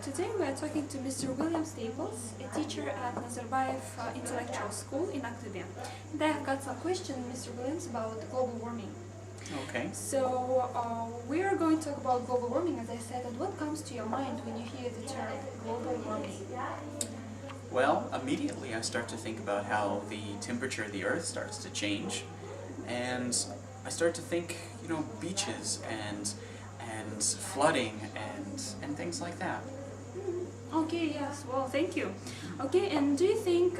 Today we are talking to Mr. William Staples, a teacher at Nazarbayev Intellectual School in Aktobe. And I have got some questions, Mr. Williams, about global warming. Okay. So we are going to talk about global warming, as I said, and what comes to your mind when you hear the term global warming? Well, immediately I start to think about how the temperature of the Earth starts to change, and I start to think, beaches and flooding and things like that. Okay, yes, well, thank you. Okay, and do you think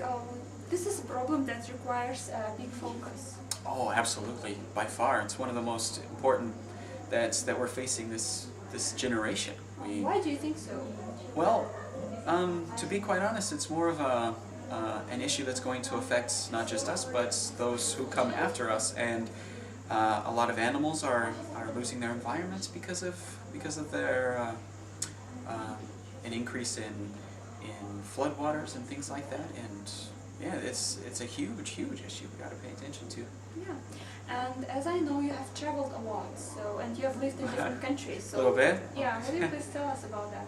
this is a problem that requires a big focus? Oh, absolutely. By far, it's one of the most important that we're facing this generation. Why do you think so? Well, to be quite honest, it's more of an issue that's going to affect not just us, but those who come after us. And a lot of animals are losing their environments because of their an increase in floodwaters and things like that. And yeah, it's a huge issue we got to pay attention to. Yeah, and as I know, you have traveled a lot, and you have lived in different countries. So, A little bit. Yeah, will you please tell us about that?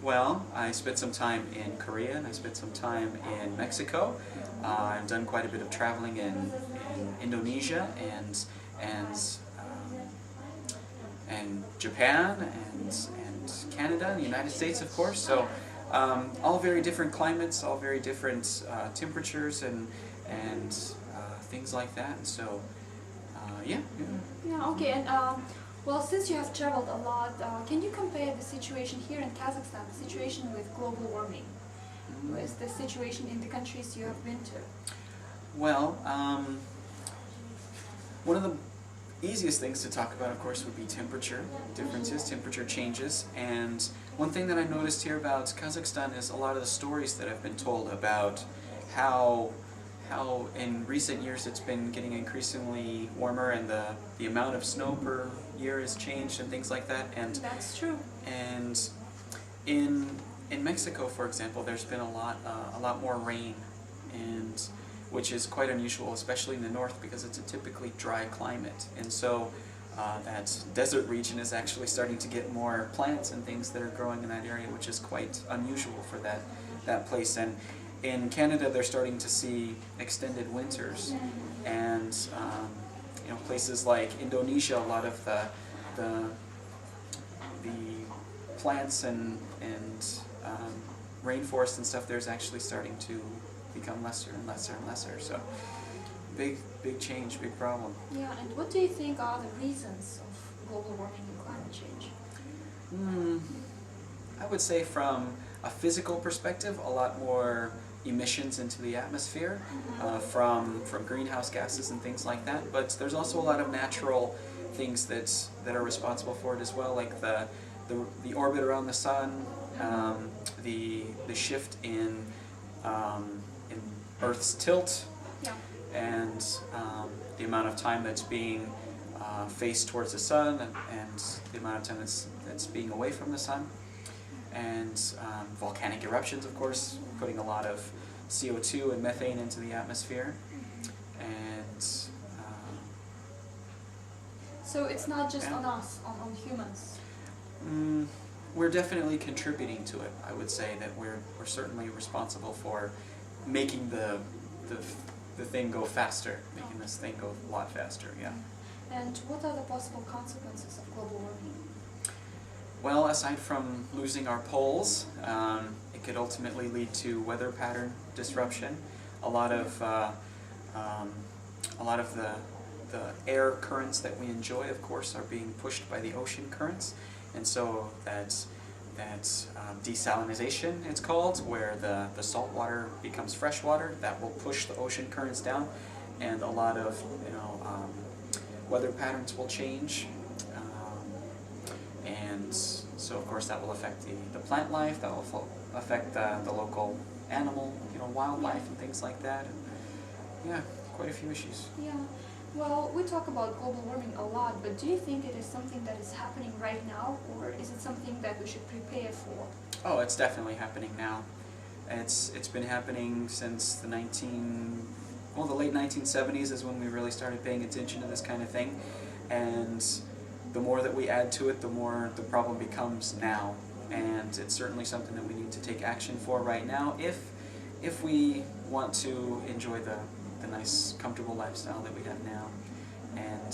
Well, I spent some time in Korea and I spent some time in Mexico. I've done quite a bit of traveling in Indonesia and Japan and Canada and the United States, of course. So all very different climates, all very different temperatures and things like that. And so yeah. Yeah, okay, and well, since you have traveled a lot, can you compare the situation here in Kazakhstan, the situation with global warming, with the situation in the countries you have been to? Well, one of the easiest things to talk about, of course, would be temperature differences, temperature changes. And one thing that I noticed here about Kazakhstan is a lot of the stories that have been told about how in recent years it's been getting increasingly warmer and the amount of snow per year has changed and things like that. And that's true. And in Mexico, for example, there's been a lot more rain, and which is quite unusual, especially in the north, because it's a typically dry climate. And so that desert region is actually starting to get more plants and things that are growing in that area, which is quite unusual for that place. And in Canada, they're starting to see extended winters, and places like Indonesia, a lot of the plants and rainforest and stuff there's actually starting to become lesser and lesser and lesser. So big change, big problem. Yeah, and what do you think are the reasons of global warming and climate change? I would say from a physical perspective, a lot more emissions into the atmosphere from greenhouse gases and things like that. But there's also a lot of natural things that are responsible for it as well, like the orbit around the sun, the shift in Earth's tilt, and the amount of time that's being faced towards the sun, and the amount of time that's being away from the sun, and volcanic eruptions, of course, putting a lot of CO2 and methane into the atmosphere, and so it's not just on us, on humans. We're definitely contributing to it. I would say that we're certainly responsible for making the thing go faster, making this thing go a lot faster, yeah. And what are the possible consequences of global warming? Well, aside from losing our poles, it could ultimately lead to weather pattern disruption. A lot of the air currents that we enjoy, of course, are being pushed by the ocean currents, and so that's desalinization, it's called, where the salt water becomes fresh water. That will push the ocean currents down, and a lot of weather patterns will change, and so of course that will affect the plant life. That will affect the local animal, wildlife and things like that. And yeah, quite a few issues. Yeah. Well, we talk about global warming a lot, but do you think it is something that is happening right now, or is it something that we should prepare for? Oh, it's definitely happening now. It's been happening since the late 1970s is when we really started paying attention to this kind of thing, and the more that we add to it, the more the problem becomes now. and it's certainly something that we need to take action for right now if we want to enjoy the nice, comfortable lifestyle that we have now. And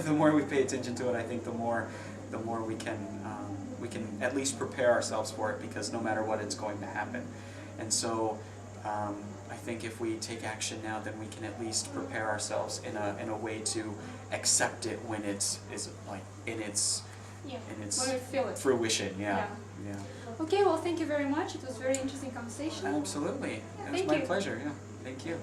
the more we pay attention to it, I think the more we can at least prepare ourselves for it, because no matter what, it's going to happen. And so I think if we take action now, then we can at least prepare ourselves in a way to accept it when it is like in its when we feel it. fruition. Yeah. Okay, well, thank you very much. It was a very interesting conversation. Absolutely. It was Thank my you. pleasure. Yeah. Thank you.